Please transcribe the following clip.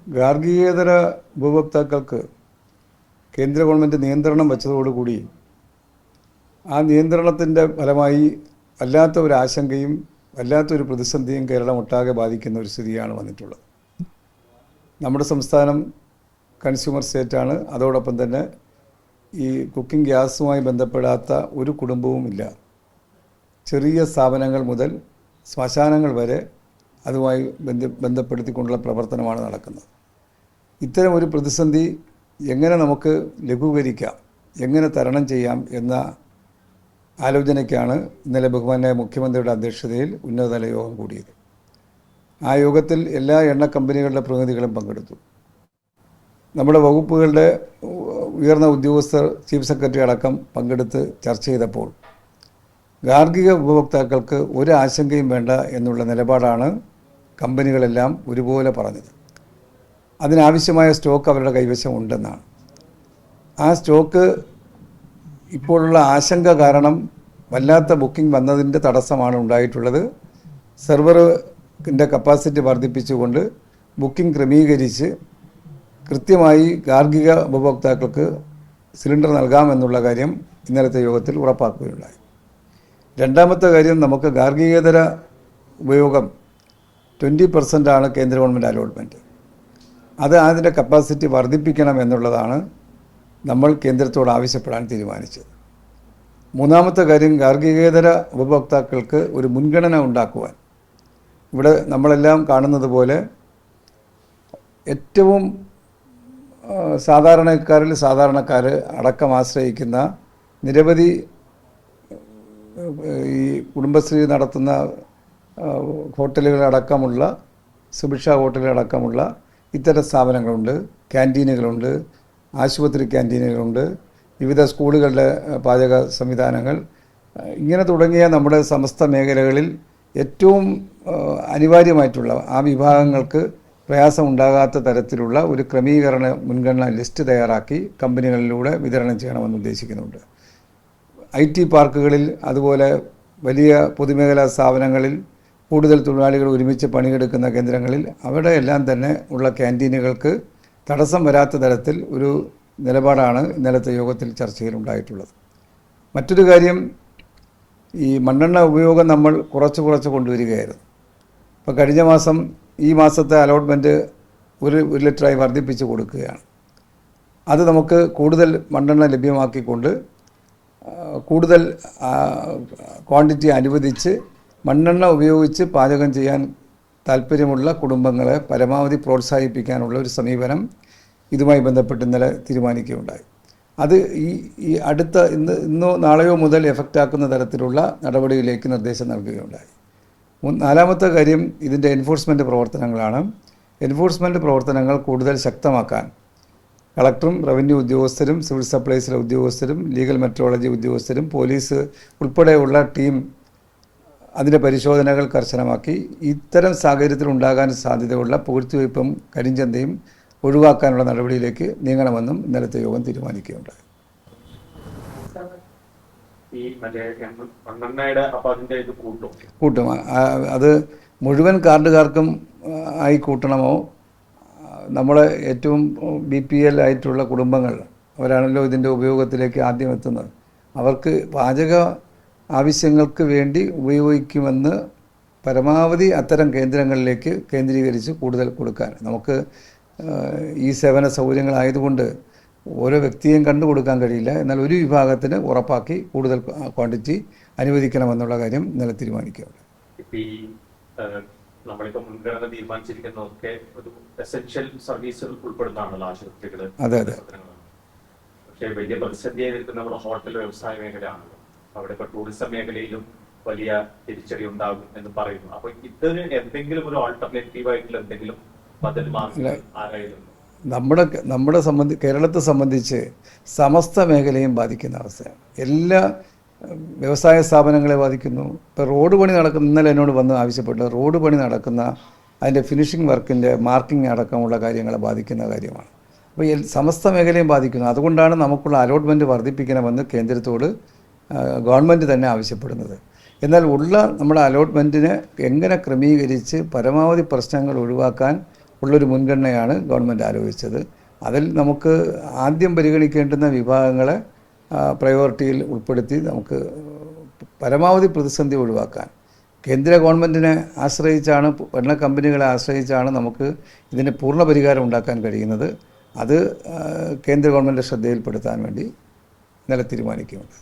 ഗാർഹികേതര ഉപഭോക്താക്കൾക്ക് കേന്ദ്ര ഗവൺമെൻറ് നിയന്ത്രണം വച്ചതോടുകൂടി ആ നിയന്ത്രണത്തിൻ്റെ ഫലമായി വല്ലാത്ത ഒരു ആശങ്കയും വല്ലാത്തൊരു പ്രതിസന്ധിയും കേരളം ഒട്ടാകെ ബാധിക്കുന്ന ഒരു സ്ഥിതിയാണ് വന്നിട്ടുള്ളത്. നമ്മുടെ സംസ്ഥാനം കൺസ്യൂമർ സ്റ്റേറ്റാണ്. അതോടൊപ്പം തന്നെ ഈ കുക്കിംഗ് ഗ്യാസുമായി ബന്ധപ്പെടാത്ത ഒരു കുടുംബവുമില്ല. ചെറിയ സ്ഥാപനങ്ങൾ മുതൽ ശ്മശാനങ്ങൾ വരെ അതുമായി ബന്ധപ്പെടുത്തിക്കൊണ്ടുള്ള പ്രവർത്തനമാണ് നടക്കുന്നത്. ഇത്തരം ഒരു പ്രതിസന്ധി എങ്ങനെ നമുക്ക് ലഘൂകരിക്കാം, എങ്ങനെ തരണം ചെയ്യാം എന്ന ആലോചനയ്ക്കാണ് ഇന്നലെ ബഹുമാന്യായ മുഖ്യമന്ത്രിയുടെ അധ്യക്ഷതയിൽ ഉന്നതതല യോഗം കൂടിയത്. ആ യോഗത്തിൽ എല്ലാ എണ്ണ കമ്പനികളുടെ പ്രതിനിധികളും പങ്കെടുത്തു. നമ്മുടെ വകുപ്പുകളുടെ ഉയർന്ന ഉദ്യോഗസ്ഥർ, ചീഫ് സെക്രട്ടറി അടക്കം പങ്കെടുത്ത് ചർച്ച ചെയ്തപ്പോൾ ഗാർഹിക ഉപഭോക്താക്കൾക്ക് ഒരു ആശങ്കയും വേണ്ട എന്നുള്ള നിലപാടാണ് കമ്പനികളെല്ലാം ഒരുപോലെ പറഞ്ഞത്. അതിനാവശ്യമായ സ്റ്റോക്ക് അവരുടെ കൈവശം ഉണ്ടെന്നാണ്. ആ സ്റ്റോക്ക് ഇപ്പോഴുള്ള ആശങ്ക കാരണം വല്ലാത്ത ബുക്കിംഗ് വന്നതിൻ്റെ തടസ്സമാണ് ഉണ്ടായിട്ടുള്ളത്. സെർവറിൻ്റെ കപ്പാസിറ്റി വർദ്ധിപ്പിച്ചുകൊണ്ട് ബുക്കിംഗ് ക്രമീകരിച്ച് കൃത്യമായി ഗാർഹിക ഉപഭോക്താക്കൾക്ക് സിലിണ്ടർ നൽകാമെന്നുള്ള കാര്യം ഇന്നലത്തെ യോഗത്തിൽ ഉറപ്പാക്കുകയുണ്ടായി. രണ്ടാമത്തെ കാര്യം, നമുക്ക് ഗാർഹികേതര ഉപയോഗം 20% കേന്ദ്ര ഗവൺമെൻറ് അലോട്ട്മെൻറ്റ്. അതിൻ്റെ കപ്പാസിറ്റി വർദ്ധിപ്പിക്കണം എന്നുള്ളതാണ് നമ്മൾ കേന്ദ്രത്തോട് ആവശ്യപ്പെടാൻ തീരുമാനിച്ചത്. മൂന്നാമത്തെ കാര്യം, ഗാർഹികേതര ഉപഭോക്താക്കൾക്ക് ഒരു മുൻഗണന ഉണ്ടാക്കുവാൻ. ഇവിടെ നമ്മളെല്ലാം കാണുന്നത് പോലെ ഏറ്റവും സാധാരണക്കാർ അടക്കം ആശ്രയിക്കുന്ന നിരവധി ഈ കുടുംബശ്രീ നടത്തുന്ന ഹോട്ടലുകളടക്കമുള്ള, സുഭിക്ഷ ഹോട്ടലുകളടക്കമുള്ള ഇത്തരം സ്ഥാപനങ്ങളുണ്ട്, ക്യാൻറ്റീനുകളുണ്ട്, ആശുപത്രി ക്യാൻറ്റീനുകളുണ്ട്, വിവിധ സ്കൂളുകളുടെ പാചക സംവിധാനങ്ങൾ, ഇങ്ങനെ തുടങ്ങിയ നമ്മുടെ സമസ്ത മേഖലകളിൽ ഏറ്റവും അനിവാര്യമായിട്ടുള്ള ആ വിഭാഗങ്ങൾക്ക് പ്രയാസം ഉണ്ടാകാത്ത തരത്തിലുള്ള ഒരു ക്രമീകരണ മുൻഗണന ലിസ്റ്റ് തയ്യാറാക്കി കമ്പനികളിലൂടെ വിതരണം ചെയ്യണമെന്ന് ഉദ്ദേശിക്കുന്നുണ്ട്. IT പാർക്കുകളിൽ, അതുപോലെ വലിയ പൊതുമേഖലാ സ്ഥാപനങ്ങളിൽ, കൂടുതൽ തൊഴിലാളികൾ ഒരുമിച്ച് പണിയെടുക്കുന്ന കേന്ദ്രങ്ങളിൽ അവിടെ എല്ലാം തന്നെ ഉള്ള ക്യാൻറ്റീനുകൾക്ക് തടസ്സം വരാത്ത തരത്തിൽ ഒരു നിലപാടാണ് ഇന്നലത്തെ യോഗത്തിൽ ചർച്ചയിലുണ്ടായിട്ടുള്ളത്. മറ്റൊരു കാര്യം, ഈ മണ്ണെണ്ണ ഉപയോഗം നമ്മൾ കുറച്ച് കൊണ്ടുവരികയായിരുന്നു. ഇപ്പോൾ കഴിഞ്ഞ മാസം, ഈ മാസത്തെ അലോട്ട്മെൻറ്റ് 1 ലിറ്ററായി വർദ്ധിപ്പിച്ച് കൊടുക്കുകയാണ്. അത് നമുക്ക് കൂടുതൽ മണ്ണെണ്ണ ലഭ്യമാക്കിക്കൊണ്ട് കൂടുതൽ ക്വാണ്ടിറ്റി അനുവദിച്ച് മണ്ണെണ്ണ ഉപയോഗിച്ച് പാചകം ചെയ്യാൻ താല്പര്യമുള്ള കുടുംബങ്ങളെ പരമാവധി പ്രോത്സാഹിപ്പിക്കാനുള്ള ഒരു സമീപനം ഇതുമായി ബന്ധപ്പെട്ട് ഇന്നലെ തീരുമാനിക്കുകയുണ്ടായി. അത് ഈ അടുത്ത ഇന്നോ നാളെയോ മുതൽ എഫക്റ്റാക്കുന്ന തരത്തിലുള്ള നടപടിയിലേക്ക് നിർദ്ദേശം നൽകുകയുണ്ടായി. നാലാമത്തെ കാര്യം, ഇതിൻ്റെ എൻഫോഴ്സ്മെൻറ്റ് പ്രവർത്തനങ്ങളാണ്. എൻഫോഴ്സ്മെൻറ്റ് പ്രവർത്തനങ്ങൾ കൂടുതൽ ശക്തമാക്കാൻ കളക്ടറും റവന്യൂ ഉദ്യോഗസ്ഥരും സിവിൽ സപ്ലൈസിലെ ഉദ്യോഗസ്ഥരും ലീഗൽ മെട്രോളജി ഉദ്യോഗസ്ഥരും പോലീസ് ഉൾപ്പെടെയുള്ള ടീം അതിൻ്റെ പരിശോധനകൾ കർശനമാക്കി ഇത്തരം സാഹചര്യത്തിൽ ഉണ്ടാകാൻ സാധ്യതയുള്ള പൂഴ്ത്തിവയ്പും കരിഞ്ചന്തയും ഒഴിവാക്കാനുള്ള നടപടിയിലേക്ക് നീങ്ങണമെന്നും ഇന്നലത്തെ യോഗം തീരുമാനിക്കുകയുണ്ടായി. കൂട്ടും. അത് മുഴുവൻ കാർഡുകാർക്കും ആയി കൂട്ടണമോ? നമ്മളെ ഏറ്റവും BPL ആയിട്ടുള്ള കുടുംബങ്ങൾ, അവരാണല്ലോ ഇതിൻ്റെ ഉപയോഗത്തിലേക്ക് ആദ്യം എത്തുന്നത്. അവർക്ക് പാചക ആവശ്യങ്ങൾക്ക് വേണ്ടി ഉപയോഗിക്കുമെന്ന് പരമാവധി അത്തരം കേന്ദ്രങ്ങളിലേക്ക് കേന്ദ്രീകരിച്ച് കൂടുതൽ കൊടുക്കാൻ. നമുക്ക് ഈ സേവന സൗകര്യങ്ങളായതുകൊണ്ട് ഓരോ വ്യക്തിയെയും കണ്ടു കൊടുക്കാൻ കഴിയില്ല. എന്നാൽ ഒരു വിഭാഗത്തിന് ഉറപ്പാക്കി കൂടുതൽ ക്വാണ്ടിറ്റി അനുവദിക്കണമെന്നുള്ള കാര്യം ഇന്നലെ തീരുമാനിക്കുകയാണ്. നമ്മളിപ്പോൾ മുൻഗണന തീരുമാനിച്ചിരിക്കുന്നതൊക്കെ ഒരു എസെൻഷ്യൽ സർവീസുകൾ ഉൾപ്പെടുന്നതാണല്ലോ ആശുപത്രികൾ. അതെ. പക്ഷേ വലിയ പ്രതിസന്ധിയായി നിൽക്കുന്ന നമ്മുടെ ഹോട്ടൽ വ്യവസായ മേഖലയാണല്ലോ. അവിടെ ഇപ്പോൾ ടൂറിസം മേഖലയിലും വലിയ തിരിച്ചടി ഉണ്ടാകും എന്ന് പറയുന്നു. അപ്പൊ ഇതിന് എന്തെങ്കിലും ഒരു ആൾട്ടർനേറ്റീവ് ആയിട്ടുള്ള എന്തെങ്കിലും ബദൽ മാർഗങ്ങൾ ആരായിരുന്നു? കേരളത്തെ സംബന്ധിച്ച് സമസ്ത മേഖലയും ബാധിക്കുന്ന അവസ്ഥയാണ്. എല്ലാ വ്യവസായ സ്ഥാപനങ്ങളെ ബാധിക്കുന്നു. ഇപ്പോൾ റോഡ് പണി നടക്കുന്ന, ഇന്നലെ എന്നോട് വന്ന് ആവശ്യപ്പെട്ടു, റോഡ് പണി നടക്കുന്ന അതിൻ്റെ ഫിനിഷിംഗ് വർക്കിൻ്റെ മാർക്കിംഗ് അടക്കമുള്ള കാര്യങ്ങളെ ബാധിക്കുന്ന കാര്യമാണ്. അപ്പോൾ സമസ്ത മേഖലയും ബാധിക്കുന്നു. അതുകൊണ്ടാണ് നമുക്കുള്ള അലോട്ട്മെൻറ്റ് വർദ്ധിപ്പിക്കണമെന്ന് കേന്ദ്രത്തോട് ഗവൺമെൻറ് തന്നെ ആവശ്യപ്പെടുന്നത്. എന്നാൽ നമ്മുടെ അലോട്ട്മെൻറ്റിനെ എങ്ങനെ ക്രമീകരിച്ച് പരമാവധി പ്രശ്നങ്ങൾ ഒഴിവാക്കാൻ ഉള്ളൊരു മുൻഗണനയാണ് ഗവൺമെൻറ് ആലോചിച്ചത്. അതിൽ നമുക്ക് ആദ്യം പരിഗണിക്കേണ്ടുന്ന വിഭാഗങ്ങളെ പ്രയോറിറ്റിയിൽ ഉൾപ്പെടുത്തി നമുക്ക് പരമാവധി പ്രതിസന്ധി ഒഴിവാക്കാൻ, കേന്ദ്ര ഗവൺമെൻറ്റിനെ ആശ്രയിച്ചാണ്, എണ്ണ കമ്പനികളെ ആശ്രയിച്ചാണ് നമുക്ക് ഇതിന് പൂർണ്ണ പരിഹാരം ഉണ്ടാക്കാൻ കഴിയുന്നത്. അത് കേന്ദ്ര ഗവൺമെൻറ് ശ്രദ്ധയിൽപ്പെടുത്താൻ വേണ്ടി ഇന്നലെ തീരുമാനിക്കുകയുണ്ട്.